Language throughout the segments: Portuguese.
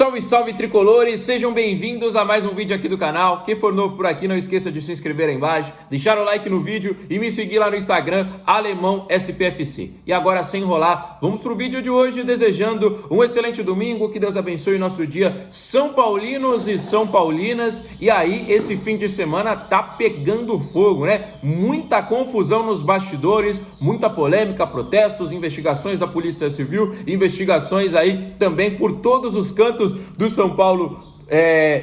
Salve, salve tricolores, sejam bem-vindos a mais um vídeo aqui do canal. Quem for novo por aqui, não esqueça de se inscrever aí embaixo, deixar o like no vídeo e me seguir lá no Instagram, Alemão SPFC. E agora, sem enrolar, vamos pro vídeo de hoje, desejando um excelente domingo, que Deus abençoe o nosso dia, São Paulinos e São Paulinas. E aí, esse fim de semana tá pegando fogo, né? Muita confusão nos bastidores, muita polêmica, protestos, investigações da Polícia Civil, investigações aí também por todos os cantos do São Paulo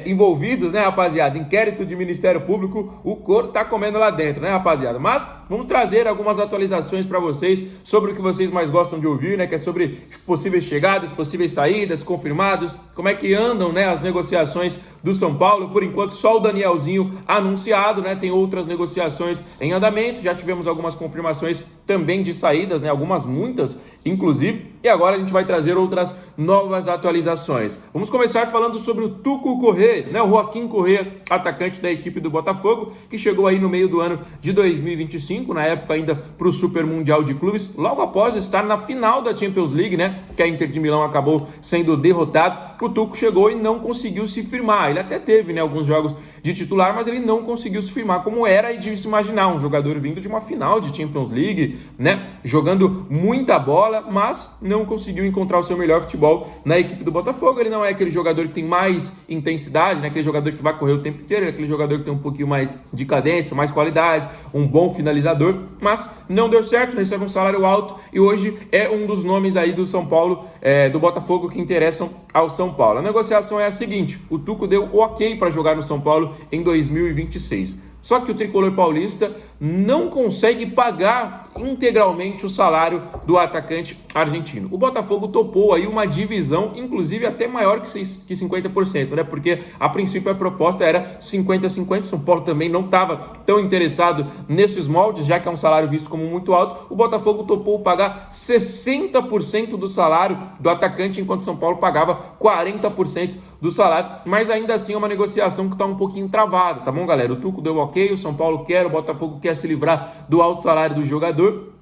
envolvidos, né, rapaziada? Inquérito de Ministério Público, o couro tá comendo lá dentro, né, rapaziada? Mas vamos trazer algumas atualizações para vocês sobre o que vocês mais gostam de ouvir, né, que é sobre possíveis chegadas, possíveis saídas, confirmados, como é que andam, né, as negociações do São Paulo. Por enquanto, só o Danielzinho anunciado, né? Tem outras negociações em andamento, já tivemos algumas confirmações também de saídas, né? Algumas, muitas, inclusive. E agora a gente vai trazer outras novas atualizações. Vamos começar falando sobre o Tuco Corrêa, né? O Joaquim Corrêa, atacante da equipe do Botafogo, que chegou aí no meio do ano de 2025, na época ainda para o Super Mundial de Clubes, logo após estar na final da Champions League, né? Que a Inter de Milão acabou sendo derrotado. O Tuco chegou e não conseguiu se firmar. Ele até teve, né, alguns jogos de titular, mas ele não conseguiu se firmar como era e de se imaginar, um jogador vindo de uma final de Champions League, né, jogando muita bola, mas não conseguiu encontrar o seu melhor futebol na equipe do Botafogo. Ele não é aquele jogador que tem mais intensidade, né, aquele jogador que vai correr o tempo inteiro, é aquele jogador que tem um pouquinho mais de cadência, mais qualidade, um bom finalizador, mas não deu certo, recebe um salário alto e hoje é um dos nomes aí do São Paulo, do Botafogo, que interessam ao São Paulo. A negociação é a seguinte: o Tuco deu o ok para jogar no São Paulo em 2026. Só que o tricolor paulista não consegue pagar integralmente o salário do atacante argentino. O Botafogo topou aí uma divisão, inclusive até maior que 50%, né? Porque a princípio a proposta era 50-50. O São Paulo também não estava tão interessado nesses moldes, já que é um salário visto como muito alto. O Botafogo topou pagar 60% do salário do atacante, enquanto o São Paulo pagava 40% do salário, mas ainda assim é uma negociação que está um pouquinho travada, tá bom, galera? O Tuco deu ok, o São Paulo quer, o Botafogo quer se livrar do alto salário do jogador,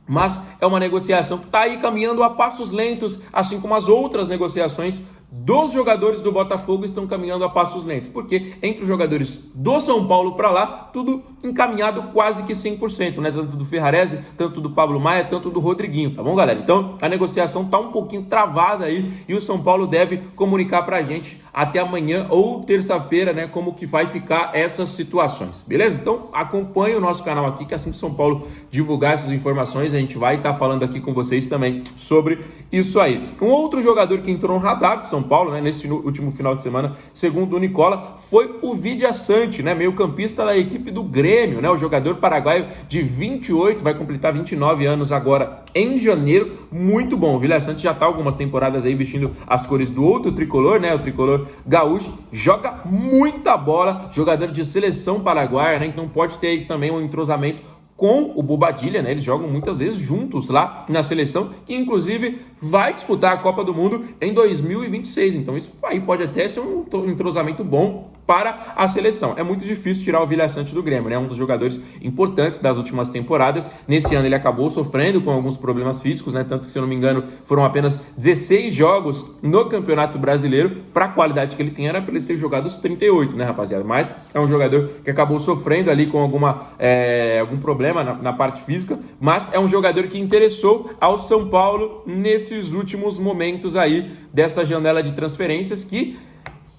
mas é uma negociação que está aí caminhando a passos lentos, assim como as outras negociações dos jogadores do Botafogo estão caminhando a passos lentos, porque entre os jogadores do São Paulo para lá, tudo encaminhado quase que 100%, né? Tanto do Ferrarese, tanto do Pablo Maia, tanto do Rodriguinho, tá bom, galera? Então, a negociação tá um pouquinho travada aí e o São Paulo deve comunicar pra gente até amanhã ou terça-feira, né, como que vai ficar essas situações, beleza? Então, acompanhe o nosso canal aqui, que assim que o São Paulo divulgar essas informações, a gente vai estar falando aqui com vocês também sobre isso aí. Um outro jogador que entrou no radar do São Paulo, né, nesse último final de semana, segundo o Nicola, foi o Vidia Sante, né, meio-campista da equipe do Grêmio, né, o jogador paraguaio de 28, vai completar 29 anos agora em janeiro. Muito bom. O Vidia Sante já tá algumas temporadas aí vestindo as cores do outro tricolor, né, o tricolor gaúcho, joga muita bola, jogador de seleção paraguaia, né, então pode ter aí também um entrosamento com o Bobadilla, né? Eles jogam muitas vezes juntos lá na seleção, que inclusive vai disputar a Copa do Mundo em 2026. Então isso aí pode até ser um entrosamento bom para a seleção. É muito difícil tirar o Vidia Sante do Grêmio, né? Um dos jogadores importantes das últimas temporadas. Nesse ano ele acabou sofrendo com alguns problemas físicos, né? Tanto que, se eu não me engano, foram apenas 16 jogos no Campeonato Brasileiro. Para a qualidade que ele tem, era para ele ter jogado os 38, né, rapaziada? Mas é um jogador que acabou sofrendo ali com algum problema na parte física, mas é um jogador que interessou ao São Paulo nesses últimos momentos aí dessa janela de transferências, que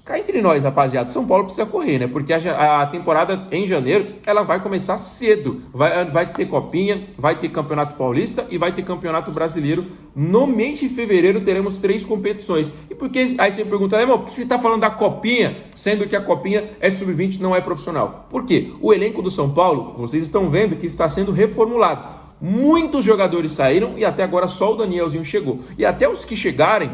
cá entre nós, rapaziada, São Paulo precisa correr, né? Porque a temporada em janeiro, ela vai começar cedo. Vai ter Copinha, vai ter Campeonato Paulista e vai ter Campeonato Brasileiro. No mês de fevereiro teremos 3 competições. E por que? Aí você pergunta, irmão, por que você está falando da Copinha, sendo que a Copinha é sub-20, não é profissional? Por quê? O elenco do São Paulo, vocês estão vendo que está sendo reformulado. Muitos jogadores saíram e até agora só o Danielzinho chegou. E até os que chegarem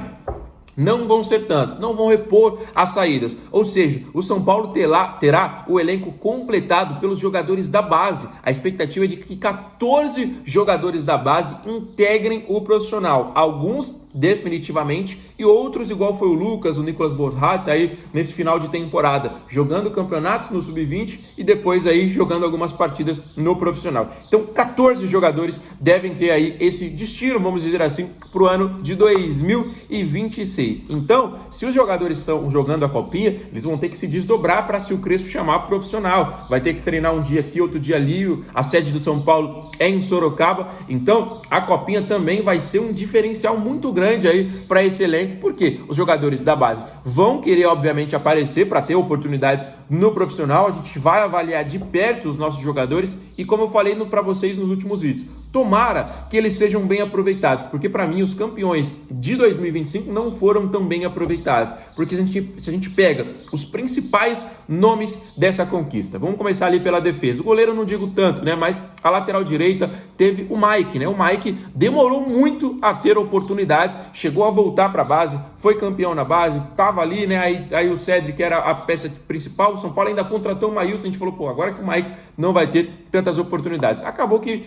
não vão ser tantos, não vão repor as saídas. Ou seja, o São Paulo terá o elenco completado pelos jogadores da base. A expectativa é de que 14 jogadores da base integrem o profissional. Alguns definitivamente, e outros, igual foi o Lucas, o Nicolas Borrat, aí nesse final de temporada, jogando campeonatos no Sub-20 e depois aí jogando algumas partidas no profissional. Então, 14 jogadores devem ter aí esse destino, vamos dizer assim, para o ano de 2026. Então, se os jogadores estão jogando a Copinha, eles vão ter que se desdobrar para, se o Crespo chamar pro profissional. Vai ter que treinar um dia aqui, outro dia ali. A sede do São Paulo é em Sorocaba. Então, a Copinha também vai ser um diferencial muito grande aí para esse elenco, porque os jogadores da base vão querer, obviamente, aparecer para ter oportunidades no profissional. A gente vai avaliar de perto os nossos jogadores e, como eu falei para vocês nos últimos vídeos, tomara que eles sejam bem aproveitados, porque para mim os campeões de 2025 não foram tão bem aproveitados, porque se a gente pega os principais nomes dessa conquista, vamos começar ali pela defesa. O goleiro eu não digo tanto, né, mas a lateral direita teve o Mike, né? O Mike demorou muito a ter oportunidades, chegou a voltar para a base, foi campeão na base, tava ali, né? Aí o Cedric era a peça principal, o São Paulo ainda contratou o Mailton, a gente falou, pô, agora que o Mike não vai ter tantas oportunidades. Acabou que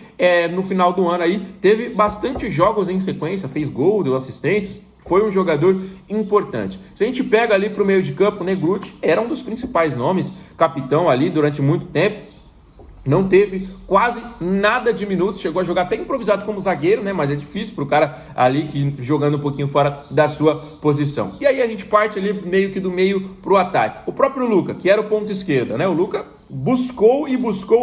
no final do ano aí teve bastante jogos em sequência, fez gol, deu assistências, foi um jogador importante. Se a gente pega ali para o meio de campo, o Negruti era um dos principais nomes, capitão ali durante muito tempo, não teve quase nada de minutos, chegou a jogar até improvisado como zagueiro, né? Mas é difícil para o cara ali que jogando um pouquinho fora da sua posição. E aí a gente parte ali meio que do meio para o ataque. O próprio Luca, que era o ponto esquerda, né? O Luca buscou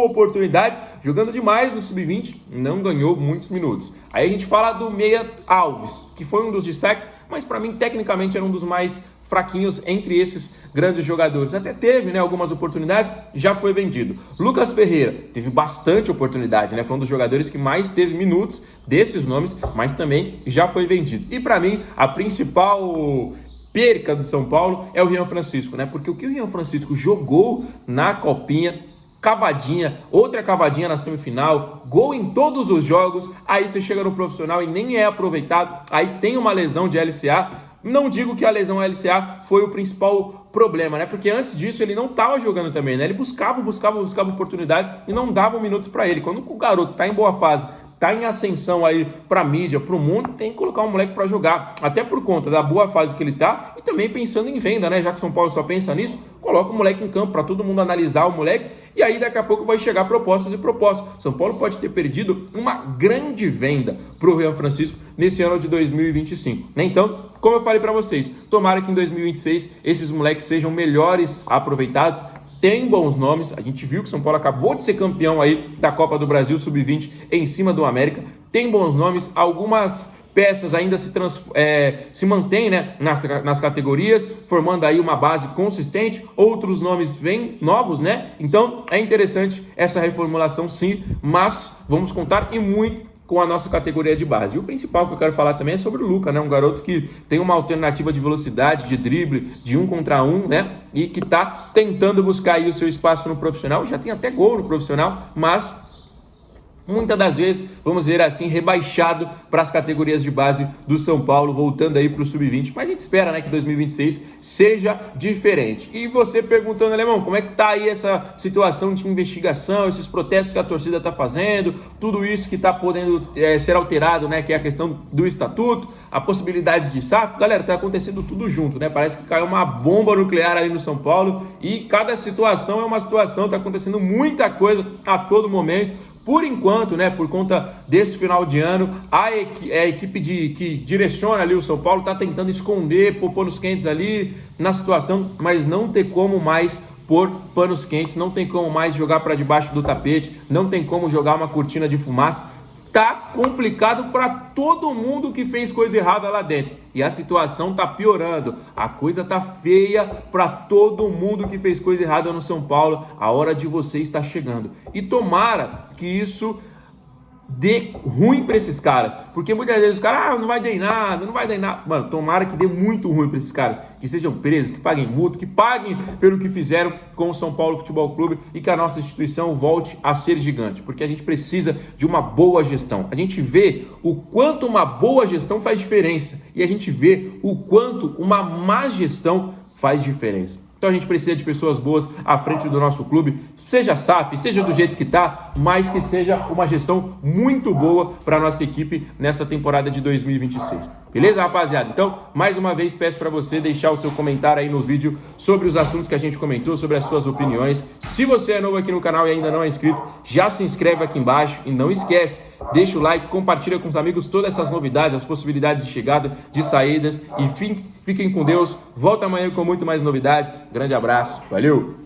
oportunidades, jogando demais no Sub-20, não ganhou muitos minutos. Aí a gente fala do meia Alves, que foi um dos destaques, mas para mim tecnicamente era um dos mais fraquinhos entre esses grandes jogadores. Até teve, né, algumas oportunidades, já foi vendido. Lucas Ferreira teve bastante oportunidade, né? Foi um dos jogadores que mais teve minutos desses nomes, mas também já foi vendido. E para mim, a principal perca do São Paulo é o Rian Francisco, né? Porque o que o Rian Francisco jogou na Copinha, cavadinha, outra cavadinha na semifinal, gol em todos os jogos, aí você chega no profissional e nem é aproveitado, aí tem uma lesão de LCA. Não digo que a lesão LCA foi o principal problema, né? Porque antes disso ele não estava jogando também, né? Ele buscava oportunidades e não davam minutos para ele. Quando o garoto está em boa fase, tá em ascensão aí pra mídia, pro mundo, tem que colocar um moleque para jogar, até por conta da boa fase que ele tá e também pensando em venda, né? Já que o São Paulo só pensa nisso, coloca o moleque em campo para todo mundo analisar o moleque e aí daqui a pouco vai chegar propostas e propostas. São Paulo pode ter perdido uma grande venda pro Rian Francisco nesse ano de 2025, né? Então, como eu falei para vocês, tomara que em 2026 esses moleques sejam melhores aproveitados. Tem bons nomes, a gente viu que São Paulo acabou de ser campeão aí da Copa do Brasil Sub-20 em cima do América, tem bons nomes, algumas peças ainda se mantêm, né, nas categorias, formando aí uma base consistente, outros nomes vêm novos, né, então é interessante essa reformulação sim, mas vamos contar e muito com a nossa categoria de base. E o principal que eu quero falar também é sobre o Luca, né? Um garoto que tem uma alternativa de velocidade, de drible, de 1 contra 1, né? E que tá tentando buscar aí o seu espaço no profissional. Já tem até gol no profissional, mas muitas das vezes, vamos dizer assim, rebaixado para as categorias de base do São Paulo, voltando aí para o Sub-20. Mas a gente espera, né, que 2026 seja diferente. E você perguntando, Alemão, como é que tá aí essa situação de investigação, esses protestos que a torcida está fazendo, tudo isso que está podendo ser alterado, né, que é a questão do estatuto, a possibilidade de SAF. Galera, tá acontecendo tudo junto, né? Parece que caiu uma bomba nuclear aí no São Paulo e cada situação é uma situação, tá acontecendo muita coisa a todo momento. Por enquanto, né, por conta desse final de ano, a equipe que direciona ali o São Paulo está tentando esconder, pôr panos quentes ali na situação, mas não tem como mais pôr panos quentes, não tem como mais jogar para debaixo do tapete, não tem como jogar uma cortina de fumaça. Tá complicado para todo mundo que fez coisa errada lá dentro. E a situação tá piorando. A coisa tá feia para todo mundo que fez coisa errada no São Paulo. A hora de vocês está chegando. E tomara que isso dê ruim para esses caras, porque muitas vezes os caras, não vai dar nada, mano, tomara que dê muito ruim para esses caras, que sejam presos, que paguem multa, que paguem pelo que fizeram com o São Paulo Futebol Clube e que a nossa instituição volte a ser gigante, porque a gente precisa de uma boa gestão. A gente vê o quanto uma boa gestão faz diferença e a gente vê o quanto uma má gestão faz diferença. Então a gente precisa de pessoas boas à frente do nosso clube, seja SAF, seja do jeito que tá, mas que seja uma gestão muito boa para a nossa equipe nessa temporada de 2026. Beleza, rapaziada? Então, mais uma vez, peço para você deixar o seu comentário aí no vídeo sobre os assuntos que a gente comentou, sobre as suas opiniões. Se você é novo aqui no canal e ainda não é inscrito, já se inscreve aqui embaixo e não esquece, deixa o like, compartilha com os amigos todas essas novidades, as possibilidades de chegada, de saídas e fiquem com Deus. Volta amanhã com muito mais novidades. Grande abraço, valeu!